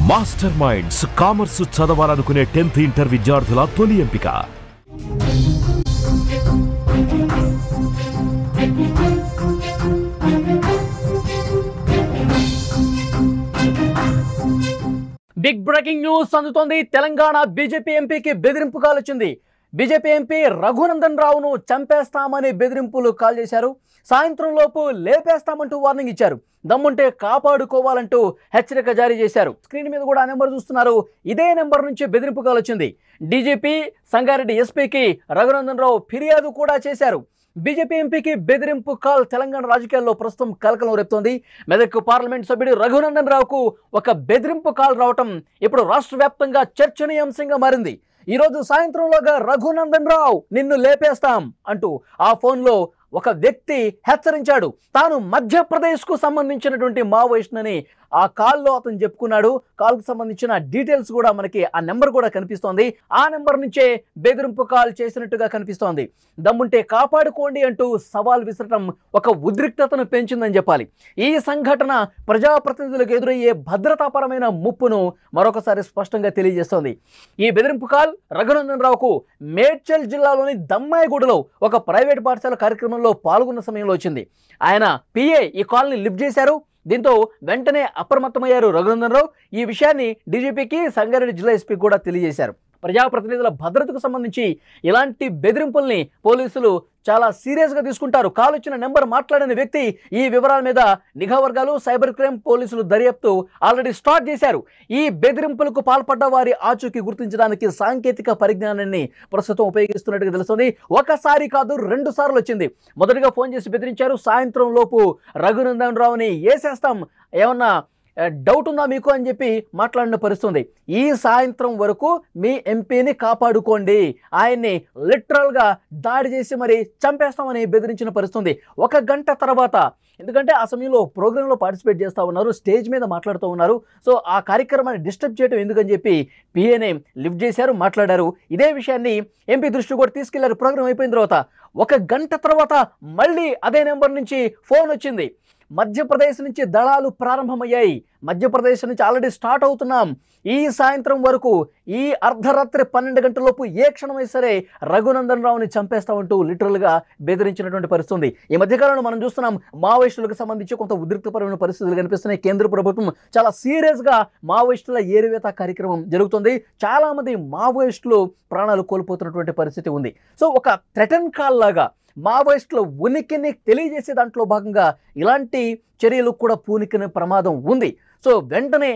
Master minds commerce చదవాలనుకునే 10th inter విద్యార్థుల తొలి ఎంపిక. బిగ్ బ్రేకింగ్ న్యూస్ అందుతోంది. తెలంగాణ బీజేపీ ఎంపీకి బెదిరింపు కాల్ వచ్చింది. బీజేపీ ఎంపీ రఘునందన్ రావును చంపేస్తామని బెదిరింపులు కాల్ చేశారు. సాయంత్రం లోపు లేపేస్తామంటూ వార్నింగ్ ఇచ్చారు. దమ్ముంటే కాపాడుకోవాలంటూ హెచ్చరిక జారీ చేశారు. స్క్రీన్ మీద కూడా ఆ నెంబర్ చూస్తున్నారు. ఇదే నెంబర్ నుంచి బెదిరింపు కాల్ వచ్చింది. డీజీపీ సంగారెడ్డి ఎస్పీకి రఘునందన్ రావు ఫిర్యాదు కూడా చేశారు. బీజేపీ ఎంపీకి బెదిరింపు కాల్ తెలంగాణ రాజకీయాల్లో ప్రస్తుతం కలకలం రేపుతోంది. మెదక్ పార్లమెంట్ సభ్యుడు రఘునందన్ రావుకు ఒక బెదిరింపు కాల్ రావటం ఇప్పుడు రాష్ట్ర వ్యాప్తంగా చర్చనీయాంశంగా మారింది. ఈరోజు సాయంత్రంలోగా రఘునందన్ రావు నిన్ను లేపేస్తాం అంటూ ఆ ఫోన్లో ఒక వ్యక్తి హెచ్చరించాడు. తాను మధ్యప్రదేశ్కు సంబంధించినటువంటి మావోయిస్ట్నని ఆ కాల్లో అతను చెప్పుకున్నాడు. కాల్కు సంబంధించిన డీటెయిల్స్ కూడా మనకి ఆ నెంబర్ కూడా కనిపిస్తోంది. ఆ నెంబర్ నుంచే బెదిరింపు కాల్ చేసినట్టుగా కనిపిస్తోంది. దమ్ముంటే కాపాడుకోండి అంటూ సవాల్ విసరటం ఒక ఉద్రిక్తతను పెంచిందని చెప్పాలి. ఈ సంఘటన ప్రజాప్రతినిధులకు ఎదురయ్యే భద్రతాపరమైన ముప్పును మరొకసారి స్పష్టంగా తెలియజేస్తోంది. ఈ బెదిరింపు కాల్ రఘునందన్ రావుకు మేడ్చల్ జిల్లాలోని దమ్మాయిగూడలో ఒక ప్రైవేట్ పాఠశాల కార్యక్రమంలో పాల్గొన్న సమయంలో వచ్చింది. ఆయన పిఏ ఈ కాల్ని లిఫ్ట్ చేశారు. దీంతో వెంటనే అప్రమత్తమయ్యారు రఘునందన్ రావు. ఈ విషయాన్ని డీజీపీకి సంగారెడ్డి జిల్లా ఎస్పీకి కూడా తెలియజేశారు. ప్రజాప్రతినిధుల భద్రతకు సంబంధించి ఇలాంటి బెదిరింపుల్ని పోలీసులు చాలా సీరియస్గా తీసుకుంటారు. కాల్ వచ్చిన నెంబర్ మాట్లాడిన వ్యక్తి ఈ వివరాల మీద నిఘా వర్గాలు సైబర్ క్రైమ్ పోలీసులు దర్యాప్తు ఆల్రెడీ స్టార్ట్ చేశారు. ఈ బెదిరింపులకు పాల్పడ్డ వారి ఆచూకీ గుర్తించడానికి సాంకేతిక పరిజ్ఞానాన్ని ప్రస్తుతం ఉపయోగిస్తున్నట్టుగా తెలుస్తుంది. ఒకసారి కాదు 2 సార్లు వచ్చింది. మొదటిగా ఫోన్ చేసి బెదిరించారు. సాయంత్రం లోపు రఘునందన్ రావుని వేసేస్తాం, ఏమన్నా డౌట్ ఉందా మీకు అని చెప్పి మాట్లాడిన పరిస్థితుంది. ఈ సాయంత్రం వరకు మీ ఎంపీని కాపాడుకోండి, ఆయన్ని లిటరల్గా దాడి చేసి మరి చంపేస్తామని బెదిరించిన పరిస్థితుంది. 1 గంట తర్వాత, ఎందుకంటే ఆ సమయంలో ప్రోగ్రాంలో పార్టిసిపేట్ చేస్తూ ఉన్నారు, స్టేజ్ మీద మాట్లాడుతూ ఉన్నారు. సో ఆ కార్యక్రమాన్ని డిస్టర్బ్ చేయడం ఎందుకని చెప్పి పిఏనే లిఫ్ట్ చేశారు, మాట్లాడారు. ఇదే విషయాన్ని ఎంపీ దృష్టి కూడా తీసుకెళ్లారు. ప్రోగ్రాం అయిపోయిన తర్వాత 1 గంట తర్వాత మళ్ళీ అదే నెంబర్ నుంచి ఫోన్ వచ్చింది. మధ్యప్రదేశ్ నుంచి దళాలు ప్రారంభమయ్యాయి, మధ్యప్రదేశ్ నుంచి ఆల్రెడీ స్టార్ట్ అవుతున్నాం, ఈ సాయంత్రం వరకు ఈ అర్ధరాత్రి 12 గంటలలోపు ఏ క్షణమై సరే రఘునందన్ రావుని చంపేస్తామంటూ లిటరల్గా బెదిరించినటువంటి పరిస్థితుంది. ఈ మధ్యకాలంలో మనం చూస్తున్నాం మావోయిస్టులకు సంబంధించి కొంత ఉద్రిక్తపరమైన పరిస్థితులు కనిపిస్తున్నాయి. కేంద్ర ప్రభుత్వం చాలా సీరియస్గా మావోయిస్టుల ఏరివేత కార్యక్రమం జరుగుతుంది. చాలామంది మావోయిస్టులు ప్రాణాలు కోల్పోతున్నటువంటి పరిస్థితి ఉంది. సో ఒక థ్రెటన్ కాల్ లాగా మావోయిస్టుల ఉనికిని తెలియజేసే దాంట్లో భాగంగా ఇలాంటి చర్యలు కూడా పూనికిన ప్రమాదం ఉంది. సో వెంటనే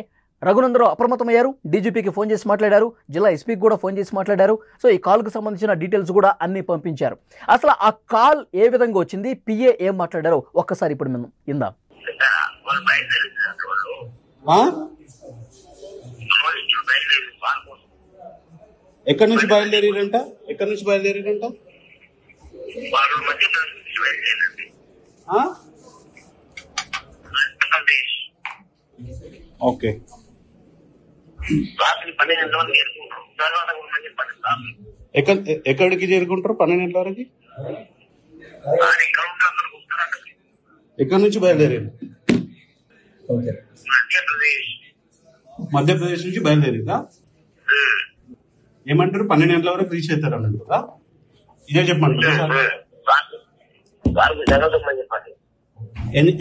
రఘునందన్ రావు అప్రమత్తమయ్యారు. డీజీపీకి ఫోన్ చేసి మాట్లాడారు, జిల్లా ఎస్పీకి కూడా ఫోన్ చేసి మాట్లాడారు. సో ఈ కాల్కు సంబంధించిన డీటెయిల్స్ కూడా అన్ని పంపించారు. అసలు ఆ కాల్ ఏ విధంగా వచ్చింది, పిఏ ఏం మాట్లాడారో ఒక్కసారి ఇప్పుడు మనం ఇందాం. ఎక్కడి నుంచి బయలుదేరారంట? ఓకే, ఎక్కడికి చేరుకుంటారు? 12 గంటల వరకు ఎక్కడి నుంచి బయలుదేరారు? మధ్యప్రదేశ్ నుంచి బయలుదేరిందా? ఏమంటారు? 12 గంటల వరకు రీచ్ అవుతారు అన్నట్టుగా ఇదే చెప్పమంటారు సార్?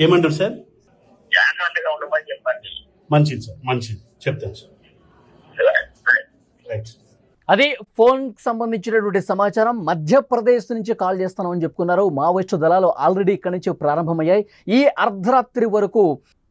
ఏమంటారు సార్? మంచిది సార్, మంచిది, చెప్తాను సార్. రైట్. అది ఫోన్కి సంబంధించినటువంటి సమాచారం. మధ్యప్రదేశ్ నుంచి కాల్ చేస్తున్నామని చెప్పుకున్నారు. మావోయిస్టు దళాలు ఆల్రెడీ ఇక్కడి నుంచి ప్రారంభమయ్యాయి. ఈ అర్ధరాత్రి వరకు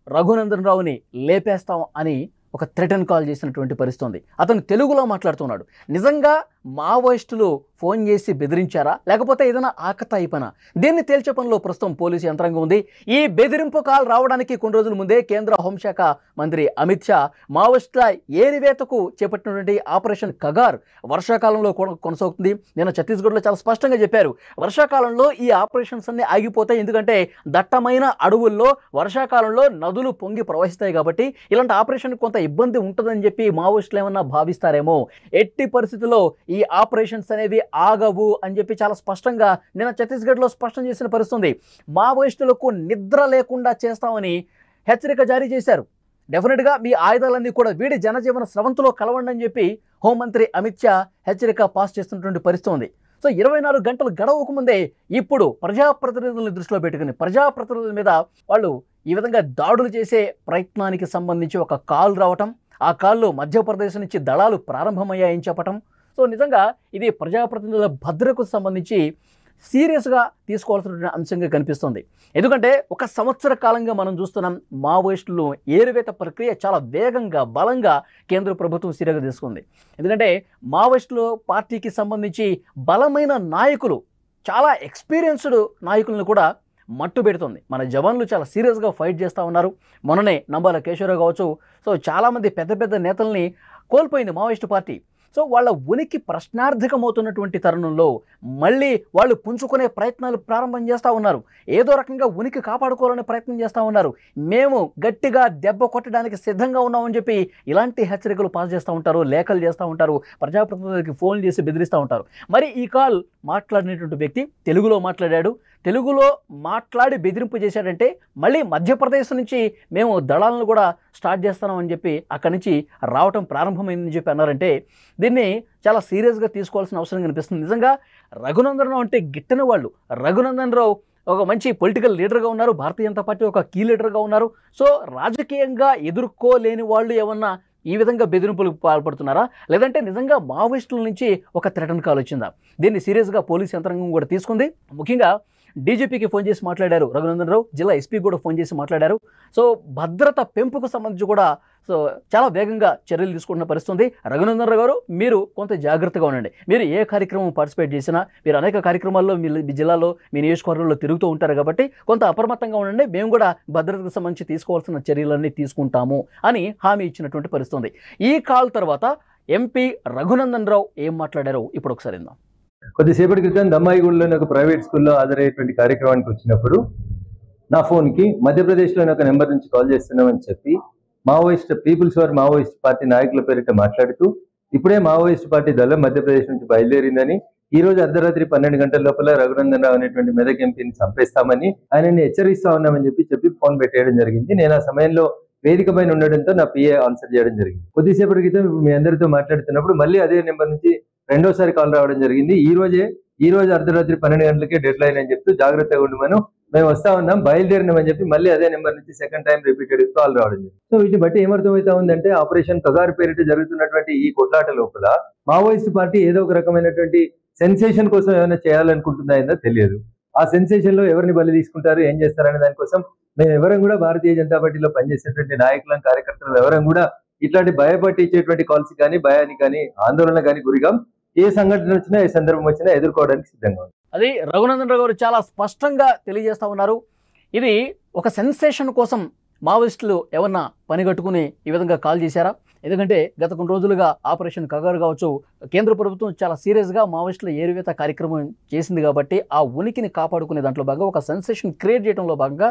రఘునందన్ రావుని లేపేస్తాం అని ఒక థ్రెటన్ కాల్ చేసినటువంటి పరిస్థితి ఉంది. అతను తెలుగులో మాట్లాడుతున్నాడు. నిజంగా మావోయిస్టులు ఫోన్ చేసి బెదిరించారా, లేకపోతే ఏదైనా ఆకతాయి పనా? దీన్ని తేల్చే పనిలో ప్రస్తుతం పోలీసు యంత్రాంగం ఉంది. ఈ బెదిరింపు కాల్ రావడానికి కొన్ని రోజుల ముందే కేంద్ర హోంశాఖ మంత్రి అమిత్ షా మావోయిస్టుల ఏరివేతకు చేపట్టినటువంటి ఆపరేషన్ కగార్ వర్షాకాలంలో కొనసాగుతుంది. నేను ఛత్తీస్గఢ్లో చాలా స్పష్టంగా చెప్పారు, వర్షాకాలంలో ఈ ఆపరేషన్స్ అన్ని ఆగిపోతాయి. ఎందుకంటే దట్టమైన అడవుల్లో వర్షాకాలంలో నదులు పొంగి ప్రవహిస్తాయి కాబట్టి ఇలాంటి ఆపరేషన్ కొంత ఇబ్బంది ఉంటుందని చెప్పి మావోయిస్టులు ఏమన్నా భావిస్తారేమో. ఎట్టి పరిస్థితుల్లో ఈ ఆపరేషన్స్ అనేవి ఆగవు అని చెప్పి చాలా స్పష్టంగా నిన్న ఛత్తీస్గఢ్లో స్పష్టం చేసిన పరిస్థితి. మావోయిస్టులకు నిద్ర లేకుండా చేస్తామని హెచ్చరిక జారీ చేశారు. డెఫినెట్గా మీ ఆయుధాలన్నీ కూడా వీడి జనజీవన స్రవంతిలో కలవండి అని చెప్పి హోంమంత్రి అమిత్ షా హెచ్చరిక పాస్ చేస్తున్నటువంటి పరిస్థితి ఉంది. సో 24 గంటలు గడవక ముందే ఇప్పుడు ప్రజాప్రతినిధులను దృష్టిలో పెట్టుకుని ప్రజాప్రతినిధుల మీద వాళ్ళు ఈ విధంగా దాడులు చేసే ప్రయత్నానికి సంబంధించి ఒక కాల్ రావటం, ఆ కాల్లో మధ్యప్రదేశ్ నుంచి దళాలు ప్రారంభమయ్యాయని చెప్పటం. సో నిజంగా ఇది ప్రజాప్రతినిధుల భద్రతకు సంబంధించి సీరియస్గా తీసుకోవాల్సిన అంశంగా కనిపిస్తుంది. ఎందుకంటే 1 సంవత్సర కాలంగా మనం చూస్తున్నాం మావోయిస్టులు ఏరువేత ప్రక్రియ చాలా వేగంగా బలంగా కేంద్ర ప్రభుత్వం సీరియస్గా తీసుకుంది. ఎందుకంటే మావోయిస్టులు పార్టీకి సంబంధించి బలమైన నాయకులు, చాలా ఎక్స్పీరియన్స్డ్ నాయకులను కూడా మట్టు పెడుతుంది. మన జవాన్లు చాలా సీరియస్గా ఫైట్ చేస్తూ ఉన్నారు. మొన్ననే నంబాల కేశవరావు కావచ్చు, సో చాలామంది పెద్ద పెద్ద నేతల్ని కోల్పోయింది మావోయిస్టు పార్టీ. సో వాళ్ళ ఉనికి ప్రశ్నార్థకమవుతున్నటువంటి తరుణంలో మళ్ళీ వాళ్ళు పుంజుకునే ప్రయత్నాలు ప్రారంభం చేస్తూ ఉన్నారు. ఏదో రకంగా ఉనికి కాపాడుకోవాలనే ప్రయత్నం చేస్తూ ఉన్నారు. మేము గట్టిగా దెబ్బ కొట్టడానికి సిద్ధంగా ఉన్నామని చెప్పి ఇలాంటి హెచ్చరికలు పాస్ చేస్తూ ఉంటారు, లేఖలు చేస్తూ ఉంటారు, ప్రజాప్రతినిధులకి ఫోన్ చేసి బెదిరిస్తూ ఉంటారు. మరి ఈ కాల్ మాట్లాడినటువంటి వ్యక్తి తెలుగులో మాట్లాడాడు. తెలుగులో మాట్లాడి బెదిరింపు చేశాడంటే మళ్ళీ మధ్యప్రదేశ్ నుంచి మేము దళాలను కూడా స్టార్ట్ చేస్తున్నామని చెప్పి అక్కడి నుంచి రావటం ప్రారంభమైందని చెప్పి అన్నారంటే దీన్ని చాలా సీరియస్గా తీసుకోవాల్సిన అవసరం కనిపిస్తుంది. నిజంగా రఘునందన్ రావు అంటే గిట్టని వాళ్ళు. రఘునందన్ రావు ఒక మంచి పొలిటికల్ లీడర్గా ఉన్నారు, భారతీయ జనతా పార్టీ ఒక కీ లీడర్గా ఉన్నారు. సో రాజకీయంగా ఎదుర్కోలేని వాళ్ళు ఏమన్నా ఈ విధంగా బెదిరింపులకు పాల్పడుతున్నారా, లేదంటే నిజంగా మావోయిస్టుల నుంచి ఒక థ్రెటన్ కాల్ వచ్చిందా? దీన్ని సీరియస్గా పోలీస్ యంత్రాంగం కూడా తీసుకుంది. ముఖ్యంగా డీజీపీకి ఫోన్ చేసి మాట్లాడారు రఘునందన్ రావు, జిల్లా ఎస్పీ కూడా ఫోన్ చేసి మాట్లాడారు. సో భద్రత పెంపుకు సంబంధించి కూడా సో చాలా వేగంగా చర్యలు తీసుకుంటున్న పరిస్థితుంది. రఘునందన్ రావు గారు, మీరు కొంత జాగ్రత్తగా ఉండండి. మీరు ఏ కార్యక్రమం పార్టిసిపేట్ చేసినా, మీరు అనేక కార్యక్రమాల్లో మీ జిల్లాలో మీ నియోజకవర్గంలో తిరుగుతూ ఉంటారు కాబట్టి కొంత అప్రమత్తంగా ఉండండి. మేము కూడా భద్రతకు సంబంధించి తీసుకోవాల్సిన చర్యలన్నీ తీసుకుంటాము అని హామీ ఇచ్చినటువంటి పరిస్థితుంది. ఈ కాల్ తర్వాత ఎంపీ రఘునందన్ రావు ఏం మాట్లాడారో ఇప్పుడు ఒకసారి విందాం. కొద్దిసేపటి క్రితం దమ్మాయిగూడలోని ఒక ప్రైవేట్ స్కూల్లో హాజరయ్యేటువంటి కార్యక్రమానికి వచ్చినప్పుడు నా ఫోన్కి మధ్యప్రదేశ్లోని ఒక నెంబర్ నుంచి కాల్ చేస్తున్నామని చెప్పి Maoist people's war Maoist party నాయకుల పేరిట మాట్లాడుతూ ఇప్పుడే మావోయిస్ట్ పార్టీ దళం మధ్యప్రదేశ్ నుంచి బయలుదేరిందని, ఈ రోజు అర్ధరాత్రి 12 గంటల లోపల రఘునందన్ రావు అనేటువంటి మెదక్ ఎంపీని చంపేస్తామని ఆయనని హెచ్చరిస్తా ఉన్నామని చెప్పి ఫోన్ పెట్టేయడం జరిగింది. నేను ఆ సమయంలో వేదిక పైన ఉండడంతో నా పిఏ ఆన్సర్ చేయడం జరిగింది. కొద్దిసేపటి క్రితం ఇప్పుడు మీ అందరితో మాట్లాడుతున్నప్పుడు మళ్ళీ అదే నెంబర్ నుంచి రెండోసారి కాల్ రావడం జరిగింది. ఈ రోజు అర్ధరాత్రి 12 గంటలకే డెడ్ లైన్ అని చెప్తూ జాగ్రత్తగా ఉండమను, మేము వస్తా ఉన్నాం, బయలుదేరినామని చెప్పి మళ్ళీ అదే నెంబర్ నుంచి సెకండ్ టైం రిపీటెడ్ కాల్ రావడం జరిగింది. సో వీటిని బట్టి ఏమర్థమవుతా ఉందంటే ఆపరేషన్ కగారు పేరిట జరుగుతున్నటువంటి ఈ కొట్లాట లోపల మావోయిస్ట్ పార్టీ ఏదో ఒక రకమైనటువంటి సెన్సేషన్ కోసం ఏమైనా చేయాలనుకుంటుందా ఏందో తెలియదు. ఆ సెన్సేషన్ లో ఎవరిని బలి తీసుకుంటారు, ఏం చేస్తారనే దానికోసం మేము ఎవరం కూడా భారతీయ జనతా పార్టీలో పనిచేసేటువంటి నాయకులను, కార్యకర్తలు ఎవరం కూడా ఇట్లాంటి భయపట్టించేటువంటి కాల్స్ కానీ, భయానికి కానీ, ఆందోళన కానీ గురిగా ఏ సంఘటన వచ్చినా, ఏ సందర్భం వచ్చినా ఎదుర్కోవడానికి సిద్ధంగా ఉంది. అది రఘునందన్ రావు గారు చాలా స్పష్టంగా తెలియజేస్తా ఉన్నారు. ఇది ఒక సెన్సేషన్ కోసం మావోయిస్టులు ఏమన్నా పనిగట్టుకుని ఈ విధంగా కాల్ చేశారా? ఎందుకంటే గత కొన్ని రోజులుగా ఆపరేషన్ కగారు కావచ్చు, కేంద్ర ప్రభుత్వం చాలా సీరియస్గా మావోయిస్టుల ఏరువేత కార్యక్రమం చేసింది కాబట్టి ఆ ఉనికిని కాపాడుకునే దాంట్లో భాగంగా ఒక సెన్సేషన్ క్రియేట్ చేయడంలో భాగంగా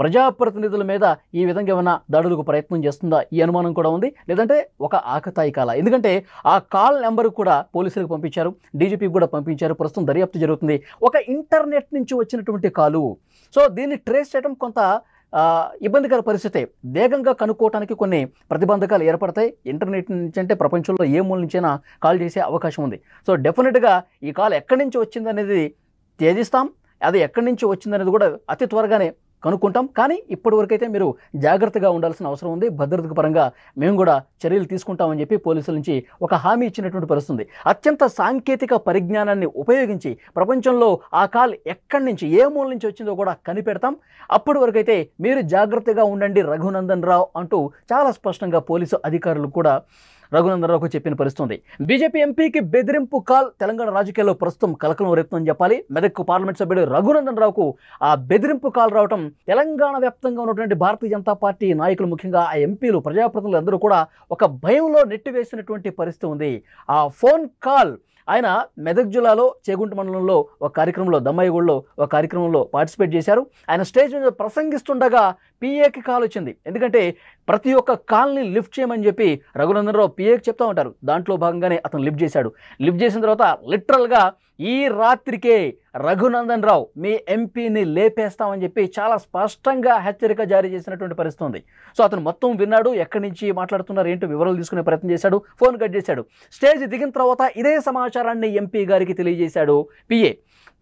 ప్రజాప్రతినిధుల మీద ఈ విధంగా ఏమైనా దాడులకు ప్రయత్నం చేస్తుందా ఈ అనుమానం కూడా ఉంది. లేదంటే ఒక ఆకతాయి కాల, ఎందుకంటే ఆ కాల్ నెంబర్ కూడా పోలీసులకు పంపించారు, డీజీపీకి కూడా పంపించారు, ప్రస్తుతం దర్యాప్తు జరుగుతుంది. ఒక ఇంటర్నెట్ నుంచి వచ్చినటువంటి కాలు. సో దీన్ని ట్రేస్ చేయడం కొంత ఇబ్బందికర పరిస్థితి. వేగంగా కనుక్కోవడానికి కొన్ని ప్రతిబంధకాలు ఏర్పడతాయి. ఇంటర్నెట్ నుంచి అంటే ప్రపంచంలో ఏ మూల నుంచైనా కాల్ చేసే అవకాశం ఉంది. సో డెఫినెట్గా ఈ కాల్ ఎక్కడి నుంచి వచ్చిందనేది తేదీస్తాం, అది ఎక్కడి నుంచి వచ్చిందనేది కూడా అతి త్వరగానే కనుక్కుంటాం. కానీ ఇప్పటివరకు అయితే మీరు జాగ్రత్తగా ఉండాల్సిన అవసరం ఉంది. భద్రత పరంగా మేము కూడా చర్యలు తీసుకుంటామని చెప్పి పోలీసుల నుంచి ఒక హామీ ఇచ్చినటువంటి పరిస్థితి. అత్యంత సాంకేతిక పరిజ్ఞానాన్ని ఉపయోగించి ప్రపంచంలో ఆ కాల్ ఎక్కడి నుంచి, ఏ మూల నుంచి వచ్చిందో కూడా కనిపెడతాం. అప్పటి వరకు అయితే మీరు జాగ్రత్తగా ఉండండి రఘునందన్ రావు అంటూ చాలా స్పష్టంగా పోలీసు అధికారులు కూడా రఘునందన్ రావుకు చెప్పిన పరిస్థితుంది. బీజేపీ ఎంపీకి బెదిరింపు కాల్ తెలంగాణ రాజకీయాల్లో ప్రస్తుతం కలకలం రేపుతుందని చెప్పాలి. మెదక్ పార్లమెంట్ సభ్యుడు రఘునందన్ రావుకు ఆ బెదిరింపు కాల్ రావడం తెలంగాణ వ్యాప్తంగా ఉన్నటువంటి భారతీయ జనతా పార్టీ నాయకులు, ముఖ్యంగా ఆ ఎంపీలు, ప్రజాప్రతినిధులు అందరూ కూడా ఒక భయంలో నెట్టివేసినటువంటి పరిస్థితి ఉంది. ఆ ఫోన్ కాల్ ఆయన మెదక్ జిల్లాలో చేగుంట మండలంలో ఒక కార్యక్రమంలో, దమ్మాయిగూడలో ఒక కార్యక్రమంలో పార్టిసిపేట్ చేశారు. ఆయన స్టేజ్ మీద ప్రసంగిస్తుండగా పిఏకి కాల్ వచ్చింది. ఎందుకంటే ప్రతి ఒక్క కాల్ని లిఫ్ట్ చేయమని చెప్పి రఘునందన్ రావు పిఏకి చెప్తా ఉంటారు. దాంట్లో భాగంగానే అతను లిఫ్ట్ చేశాడు. లిఫ్ట్ చేసిన తర్వాత లిటరల్గా ఈ రాత్రికే రఘునందన్ రావు మీ ఎంపీని లేపేస్తామని చెప్పి చాలా స్పష్టంగా హెచ్చరిక జారీ చేసినటువంటి పరిస్థితి ఉంది. సో అతను మొత్తం విన్నాడు, ఎక్కడి నుంచి మాట్లాడుతున్నారు ఏంటో వివరాలు తీసుకునే ప్రయత్నం చేశాడు, ఫోన్ కట్ చేశాడు. స్టేజ్ దిగిన తర్వాత ఇదే సమాచారాన్ని ఎంపీ గారికి తెలియజేశాడు పిఏ.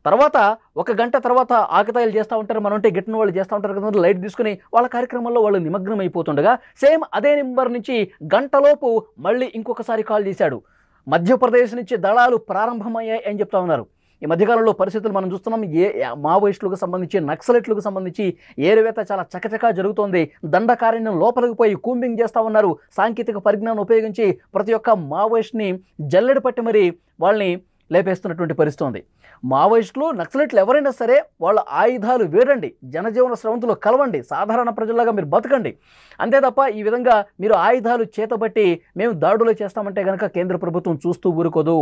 తర్వాత 1 గంట తర్వాత ఆకతాయిలు చేస్తూ ఉంటారు, మనం అంటే గిట్టిన వాళ్ళు చేస్తూ ఉంటారు కదా, లైట్ తీసుకుని వాళ్ళ కార్యక్రమంలో వాళ్ళు నిమగ్నం అయిపోతుండగా సేమ్ అదే నెంబర్ నుంచి గంటలోపు మళ్ళీ ఇంకొకసారి కాల్ చేశాడు. మధ్యప్రదేశ్ నుంచి దళాలు ప్రారంభమయ్యాయి అని చెప్తా ఉన్నారు. ఈ మధ్యకాలంలో పరిస్థితులు మనం చూస్తున్నాం. మావోయిస్టులకు సంబంధించి, నక్సలైట్లకు సంబంధించి ఏరువేత చాలా చకచకా జరుగుతోంది. దండకారణ్యం లోపలికి పోయి కూంబింగ్ చేస్తూ ఉన్నారు. సాంకేతిక పరిజ్ఞానం ఉపయోగించి ప్రతి ఒక్క మావోయిస్ట్ని జల్లెడ పట్టి మరి వాళ్ళని లేపేస్తున్నటువంటి పరిస్థితి ఉంది. మావోయిస్టులు, నక్సలైట్లు ఎవరైనా సరే వాళ్ళ ఆయుధాలు వేడండి, జనజీవన స్రవంతులు కలవండి, సాధారణ ప్రజల్లాగా మీరు బతకండి. అంతే తప్ప ఈ విధంగా మీరు ఆయుధాలు చేతబట్టి మేము దాడులు చేస్తామంటే కనుక కేంద్ర ప్రభుత్వం చూస్తూ ఊరుకోదు.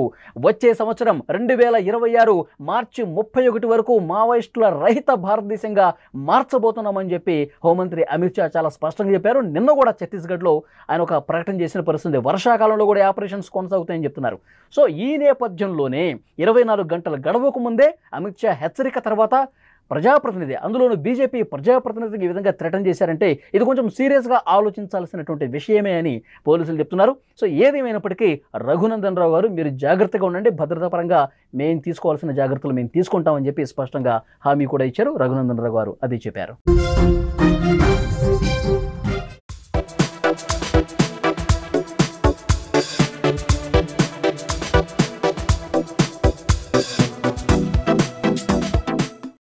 వచ్చే సంవత్సరం 2026 మార్చి 31 వరకు మావోయిస్టుల రహిత భారతదేశంగా మార్చబోతున్నామని చెప్పి హోంమంత్రి అమిత్ షా చాలా స్పష్టంగా చెప్పారు. నిన్న కూడా ఛత్తీస్గఢ్లో ఆయన ఒక ప్రకటన చేసిన పరిస్థితి. వర్షాకాలంలో కూడా ఆపరేషన్స్ కొనసాగుతాయని చెప్తున్నారు. సో ఈ నేపథ్యంలోనే 24 గంటల గడవకు ముందే అమిత్ షా హెచ్చరిక తర్వాత ప్రజాప్రతినిధి, అందులోనూ బీజేపీ ప్రజాప్రతినిధికి ఈ విధంగా థ్రెటన్ చేశారంటే ఇది కొంచెం సీరియస్గా ఆలోచించాల్సినటువంటి విషయమే అని పోలీసులు చెప్తున్నారు. సో ఏదేమైనప్పటికీ రఘునందన్ రావు గారు మీరు జాగ్రత్తగా ఉండండి, భద్రతా పరంగా మేము తీసుకోవాల్సిన జాగ్రత్తలు మేము తీసుకుంటామని చెప్పి స్పష్టంగా హామీ కూడా ఇచ్చారు. రఘునందన్ రావు గారు అది చెప్పారు.